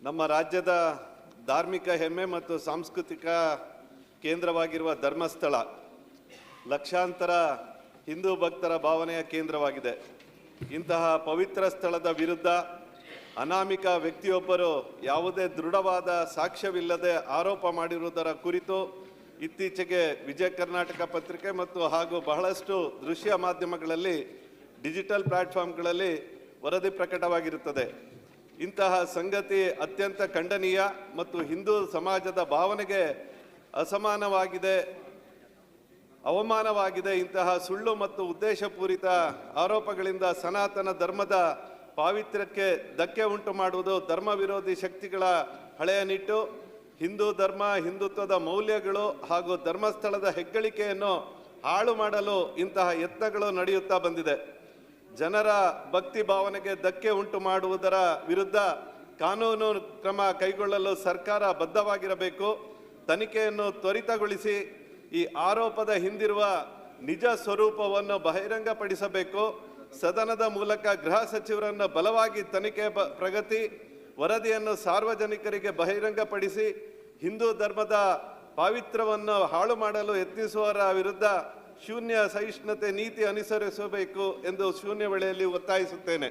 ನಮ್ಮ ರಾಜ್ಯದ ಧಾರ್ಮಿಕ ಹೆಮ್ಮೆ ಮತ್ತು ಸಾಂಸ್ಕೃತಿಕ ಕೇಂದ್ರವಾಗಿರುವ ಧರ್ಮಸ್ಥಳ ಲಕ್ಷಾಂತರ ಹಿಂದೂ ಭಕ್ತರ ಭಾವನೆಯ ಕೇಂದ್ರವಾಗಿದೆ. ಇಂತಹ ಪವಿತ್ರ ಸ್ಥಳದ ವಿರುದ್ಧ ಅನಾಮಿಕ ವ್ಯಕ್ತಿಯೊಬ್ಬರು ಯಾವುದೇ ದೃಢವಾದ ಸಾಕ್ಷ್ಯವಿಲ್ಲದೆ ಆರೋಪ ಮಾಡಿರುವುದರ ಕುರಿತು ಇತ್ತೀಚೆಗೆ ವಿಜಯ ಕರ್ನಾಟಕ ಪತ್ರಿಕೆ ಮತ್ತು ಹಾಗೂ ಬಹಳಷ್ಟು ದೃಶ್ಯ ಮಾಧ್ಯಮಗಳಲ್ಲಿ ಡಿಜಿಟಲ್ ಪ್ಲಾಟ್ಫಾರ್ಮ್ಗಳಲ್ಲಿ ವರದಿ ಪ್ರಕಟವಾಗಿರುತ್ತದೆ. ಇಂತಹ ಸಂಗತಿ ಅತ್ಯಂತ ಖಂಡನೀಯ ಮತ್ತು ಹಿಂದೂ ಸಮಾಜದ ಭಾವನೆಗೆ ಅವಮಾನವಾಗಿದೆ. ಇಂತಹ ಸುಳ್ಳು ಮತ್ತು ಉದ್ದೇಶಪೂರಿತ ಆರೋಪಗಳಿಂದ ಸನಾತನ ಧರ್ಮದ ಪಾವಿತ್ರ್ಯಕ್ಕೆ ಧಕ್ಕೆ ಉಂಟು ಮಾಡುವುದು ಧರ್ಮ ವಿರೋಧಿ ಶಕ್ತಿಗಳ ಹಳೆಯ ನಿಟ್ಟು. ಹಿಂದೂ ಧರ್ಮ, ಹಿಂದುತ್ವದ ಮೌಲ್ಯಗಳು ಹಾಗೂ ಧರ್ಮಸ್ಥಳದ ಹೆಗ್ಗಳಿಕೆಯನ್ನು ಹಾಳು ಮಾಡಲು ಇಂತಹ ಯತ್ನಗಳು ನಡೆಯುತ್ತಾ ಬಂದಿದೆ. ಜನರ ಭಕ್ತಿ ಭಾವನೆಗೆ ಧಕ್ಕೆ ಉಂಟು ಮಾಡುವುದರ ವಿರುದ್ಧ ಕಾನೂನು ಕ್ರಮ ಕೈಗೊಳ್ಳಲು ಸರ್ಕಾರ ಬದ್ಧವಾಗಿರಬೇಕು. ತನಿಖೆಯನ್ನು ತ್ವರಿತಗೊಳಿಸಿ ಈ ಆರೋಪದ ಹಿಂದಿರುವ ನಿಜ ಸ್ವರೂಪವನ್ನು ಬಹಿರಂಗಪಡಿಸಬೇಕು. ಸದನದ ಮೂಲಕ ಗೃಹ ಸಚಿವರನ್ನು ಬಲವಾಗಿ ತನಿಖೆ ಪ್ರಗತಿ ವರದಿಯನ್ನು ಸಾರ್ವಜನಿಕರಿಗೆ ಬಹಿರಂಗಪಡಿಸಿ ಹಿಂದೂ ಧರ್ಮದ ಪಾವಿತ್ರ್ಯವನ್ನು ಹಾಳು ಮಾಡಲು ಯತ್ನಿಸುವವರ ವಿರುದ್ಧ ಶೂನ್ಯ ಸಹಿಷ್ಣುತೆ ನೀತಿ ಅನುಸರಿಸಬೇಕು ಎಂದು ಶೂನ್ಯ ವೇಳೆಯಲ್ಲಿ ಒತ್ತಾಯಿಸುತ್ತೇನೆ.